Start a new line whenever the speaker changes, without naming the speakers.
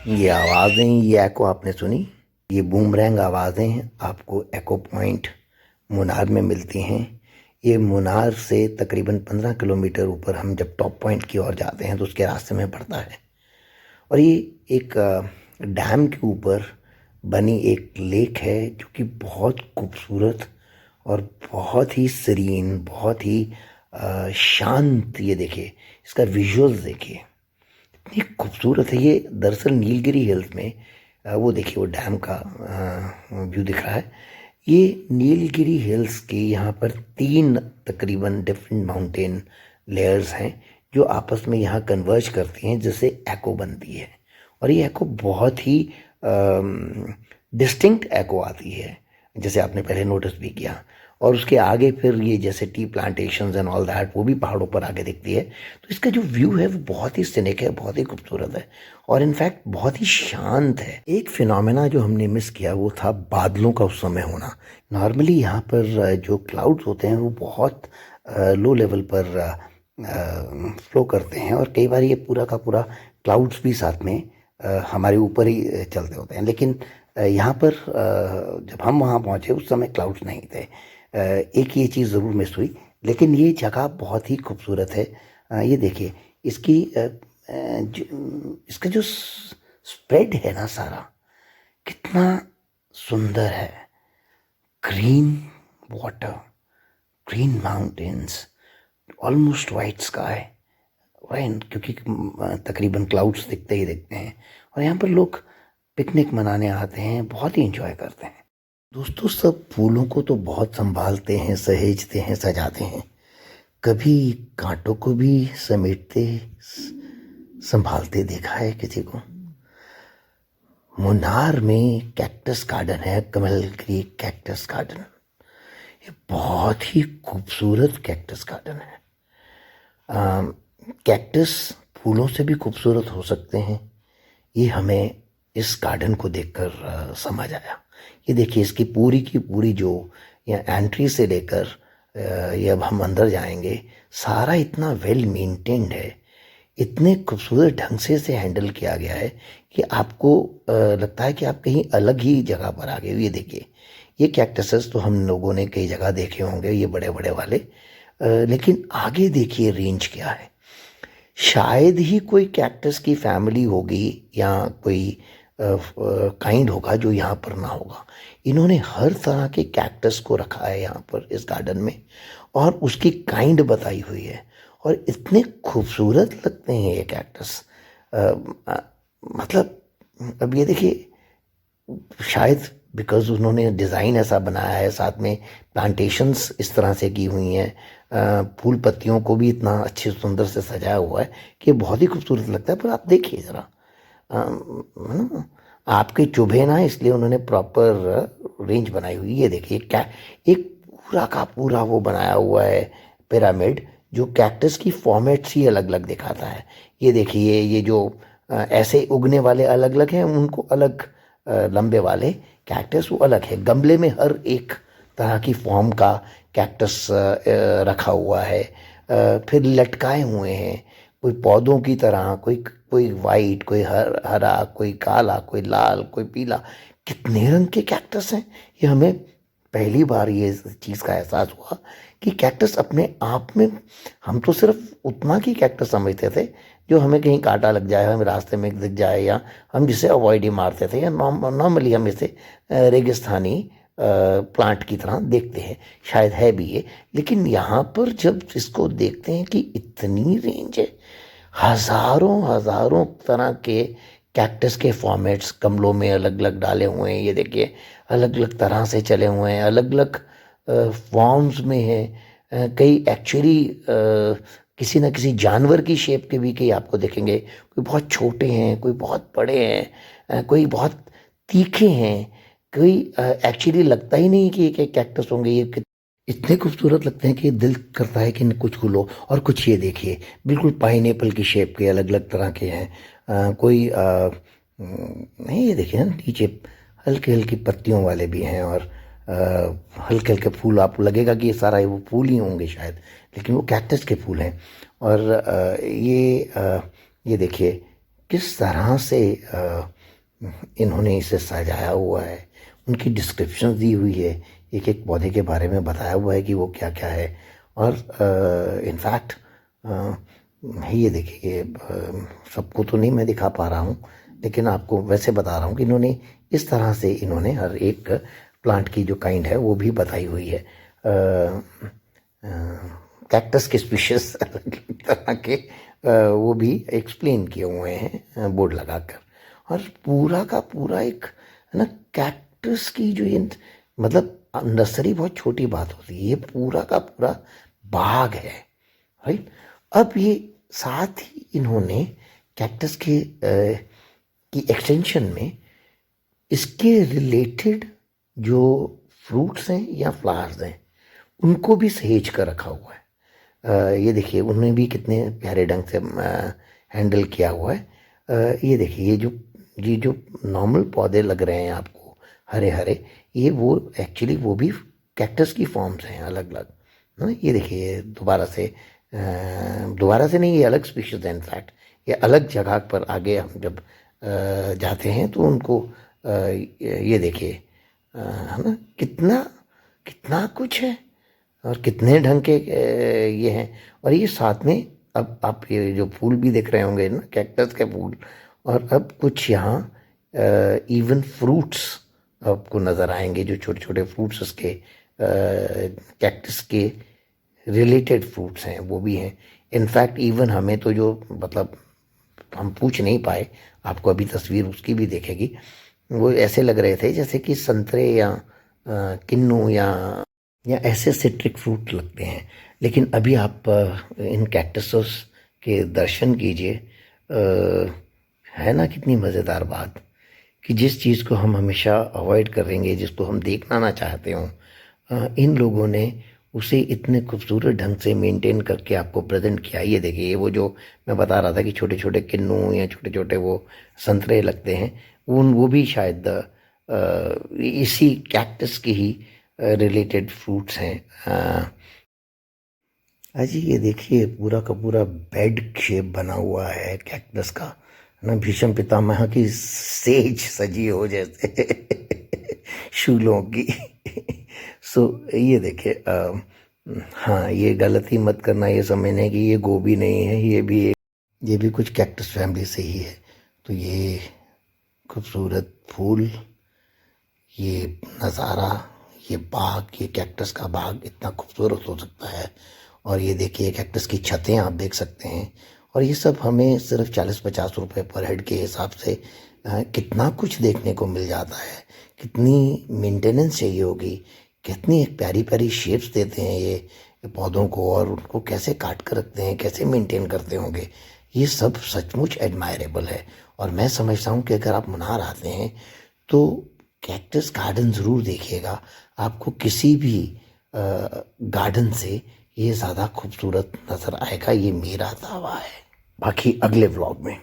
ये आवाज़ें, ये एको आपने सुनी, ये बूमरैंग आवाज़ें आपको एको पॉइंट मुनार में मिलती हैं। ये मुनार से तकरीबन 15 किलोमीटर ऊपर हम जब टॉप पॉइंट की ओर जाते हैं तो उसके रास्ते में पड़ता है। और ये एक डैम के ऊपर बनी एक लेक है जो कि बहुत खूबसूरत और बहुत ही सीरीन, बहुत ही शांत। ये देखिए, इसका विजुअल्स देखिए, इतनी खूबसूरत है। ये दरअसल नीलगिरी हिल्स में वो देखिए, वो डैम का व्यू दिख रहा है। ये नीलगिरी हिल्स के यहाँ पर 3 तकरीबन डिफरेंट माउंटेन लेयर्स हैं जो आपस में यहाँ कन्वर्ज करती हैं, जिससे एको बनती है। और ये एको बहुत ही डिस्टिंक्ट एको आती है, जैसे आपने पहले नोटिस भी किया। और उसके आगे फिर ये जैसे T plantations and all that, वो भी पहाड़ों पर आगे दिखती है। तो इसका जो व्यू है वो बहुत ही सिनिक है, बहुत ही खूबसूरत है और इनफैक्ट बहुत ही शांत है। एक फिनोमेना जो हमने मिस किया वो था बादलों का उस समय होना। नॉर्मली यहाँ पर जो क्लाउड्स होते हैं वो बहुत लो लेवल पर फ्लो करते हैं और कई बार ये पूरा का पूरा क्लाउड्स भी साथ में हमारे ऊपर ही चलते होते हैं। लेकिन यहाँ पर जब हम वहाँ पहुँचे उस समय क्लाउड्स नहीं थे। एक ये चीज़ ज़रूर मिस हुई, लेकिन ये जगह बहुत ही खूबसूरत है। ये देखिए, इसकी इसका जो स्प्रेड है ना सारा, कितना सुंदर है। Green water, green mountains, almost white sky, right, क्योंकि तकरीबन क्लाउड्स दिखते ही दिखते हैं। और यहाँ पर लोग पिकनिक मनाने आते हैं, बहुत ही इंजॉय करते हैं। दोस्तों, सब फूलों को तो बहुत संभालते हैं, सहेजते हैं, सजाते हैं। कभी कांटों को भी समेटते संभालते देखा है किसी को? मुन्नार में कैक्टस गार्डन है, कमलगिरी कैक्टस गार्डन। ये बहुत ही खूबसूरत कैक्टस गार्डन है। कैक्टस फूलों से भी खूबसूरत हो सकते हैं, ये हमें इस गार्डन को देखकर समझ आया। ये देखिए, इसकी पूरी की पूरी जो या एंट्री से लेकर ये अब हम अंदर जाएंगे, सारा इतना वेल मेंटेन्ड है, इतने खूबसूरत ढंग से इसे हैंडल किया गया है कि आपको लगता है कि आप कहीं अलग ही जगह पर आ गए हो। ये देखिए, ये कैक्टसेस तो हम लोगों ने कई जगह देखे होंगे, ये बड़े बड़े वाले, लेकिन आगे देखिए रेंज क्या है। शायद ही कोई कैक्टस की फैमिली होगी या कोई काइंड होगा जो यहाँ पर ना होगा। इन्होंने हर तरह के कैक्टस को रखा है यहाँ पर इस गार्डन में और उसकी काइंड बताई हुई है और इतने खूबसूरत लगते हैं ये कैक्टस। मतलब अब ये देखिए, शायद बिकॉज उन्होंने डिज़ाइन ऐसा बनाया है, साथ में प्लांटेशंस इस तरह से की हुई हैं, फूल पत्तियों को भी इतना अच्छे सुंदर से सजाया हुआ है कि बहुत ही खूबसूरत लगता है। पर आप देखिए ज़रा, आपके चुभे ना, इसलिए उन्होंने प्रॉपर रेंज बनाई हुई। ये देखिए, क्या एक पूरा का पूरा वो बनाया हुआ है पिरामिड, जो कैक्टस की फॉर्मेट्स ही अलग अलग दिखाता है। ये देखिए, ये जो ऐसे उगने वाले अलग अलग हैं, उनको अलग, लंबे वाले कैक्टस वो अलग है। गमले में हर एक तरह की फॉर्म का कैक्टस रखा हुआ है, फिर लटकाए हुए हैं, कोई पौधों की तरह, कोई कोई वाइट, कोई हरा, कोई काला, कोई लाल, कोई पीला। कितने रंग के कैक्टस हैं! ये हमें पहली बार ये चीज़ का एहसास हुआ कि कैक्टस अपने आप में, हम तो सिर्फ उतना की कैक्टस समझते थे जो हमें कहीं कांटा लग जाए, हमें रास्ते में दिख जाए, या हम जिसे अवॉइड ही मारते थे, या नॉर्मली हम इसे रेगिस्तानी प्लांट की तरह देखते हैं। शायद है भी ये, लेकिन यहाँ पर जब इसको देखते हैं कि इतनी रेंज है, हजारों हजारों तरह के कैक्टस के फॉर्मेट्स गमलों में अलग अलग डाले हुए हैं। ये देखिए, अलग अलग तरह से चले हुए हैं, अलग अलग फॉर्म्स में हैं। कई एक्चुअली किसी न किसी जानवर की शेप के भी कई आपको देखेंगे। कोई बहुत छोटे हैं, कोई बहुत बड़े हैं, कोई बहुत तीखे हैं, कोई एक्चुअली लगता ही नहीं कि ये कैक्टस होंगे। ये इतने खूबसूरत लगते हैं कि दिल करता है कि कुछ को लो। और कुछ ये देखिए, बिल्कुल पाइनएप्पल की शेप के अलग अलग तरह के हैं। कोई नहीं, ये देखिए ना, नीचे हल्के हल्की पत्तियों वाले भी हैं और हल्के हल्के फूल। आपको लगेगा कि ये सारा वो फूल ही होंगे शायद, लेकिन वो कैक्टस के फूल हैं। और ये देखिए किस तरह से इन्होंने इसे सजाया हुआ है, उनकी डिस्क्रिप्शन दी हुई है, एक एक पौधे के बारे में बताया हुआ है कि वो क्या क्या है। और इनफैक्ट ये देखिए, ये सबको तो नहीं मैं दिखा पा रहा हूँ, लेकिन आपको वैसे बता रहा हूँ कि इन्होंने इस तरह से इन्होंने हर एक प्लांट की जो काइंड है वो भी बताई हुई है। कैक्टस के स्पीशीज अलग तरह के वो भी एक्सप्लेन किए हुए हैं बोर्ड लगाकर। और पूरा का पूरा एक है ना, कैक्टस की जो ये मतलब नर्सरी बहुत छोटी बात होती है, ये पूरा का पूरा बाग है, राइट। अब ये साथ ही इन्होंने कैक्टस के की एक्सटेंशन में इसके रिलेटेड जो फ्रूट्स हैं या फ्लावर्स हैं उनको भी सहेज कर रखा हुआ है। ये देखिए उन्होंने भी कितने प्यारे ढंग से हैंडल किया हुआ है। ये देखिए ये जो नॉर्मल पौधे लग रहे हैं आपको हरे हरे, ये वो एक्चुअली वो भी कैक्टस की फॉर्म्स हैं अलग अलग, है ना। ये देखिए दोबारा से नहीं, ये अलग स्पीशीज है इनफैक्ट। ये अलग जगह पर आगे हम जब जाते हैं तो उनको ये देखिए, है ना, कितना कितना कुछ है और कितने ढंग के ये हैं। और ये साथ में अब आप ये जो फूल भी देख रहे होंगे ना, कैक्टस के फूल, और अब कुछ यहाँ इवन फ्रूट्स आपको नज़र आएंगे, जो छोटे छोटे फ्रूट्स उसके कैक्टस के रिलेटेड फ्रूट्स हैं वो भी हैं। इनफैक्ट इवन हमें तो जो मतलब हम पूछ नहीं पाए, आपको अभी तस्वीर उसकी भी देखेगी, वो ऐसे लग रहे थे जैसे कि संतरे या किन्नू या ऐसे सिट्रिक फ्रूट लगते हैं। लेकिन अभी आप इन कैक्टसस के दर्शन कीजिए। है ना कितनी मज़ेदार बात कि जिस चीज़ को हम हमेशा अवॉइड करेंगे, जिसको हम देखना ना चाहते हों, इन लोगों ने उसे इतने खूबसूरत ढंग से मेंटेन करके आपको प्रेजेंट किया। ये देखिए, वो जो मैं बता रहा था कि छोटे छोटे किन्नू या छोटे छोटे वो संतरे लगते हैं, वो भी शायद इसी कैक्टस की ही रिलेटेड फ्रूट्स हैं। अजी ये देखिए पूरा का पूरा बेड शेप बना हुआ है कैक्टस का, है ना। भीष्म पितामह की सेज सजी हो जैसे शूलों की। सो ये देखिए, हाँ, ये गलती मत करना ये समझने कि ये गोभी नहीं है, ये भी कुछ कैक्टस फैमिली से ही है। तो ये खूबसूरत फूल, ये नज़ारा, ये बाग, ये कैक्टस का बाग इतना खूबसूरत हो सकता है। और ये देखिए कैक्टस की छतें आप देख सकते हैं। और ये सब हमें सिर्फ 40-50 रुपए पर हेड के हिसाब से कितना कुछ देखने को मिल जाता है। कितनी मेंटेनेंस चाहिए होगी, कितनी एक प्यारी प्यारी शेप्स देते हैं ये पौधों को, और उनको कैसे काट कर रखते हैं, कैसे मेंटेन करते होंगे। ये सब सचमुच एडमायरेबल है। और मैं समझता हूँ कि अगर आप मुन्नार आते हैं तो कैक्टस गार्डन ज़रूर देखिएगा। आपको किसी भी गार्डन से ये ज़्यादा खूबसूरत नज़र आएगा, ये मेरा दावा है। बाकी अगले व्लॉग में।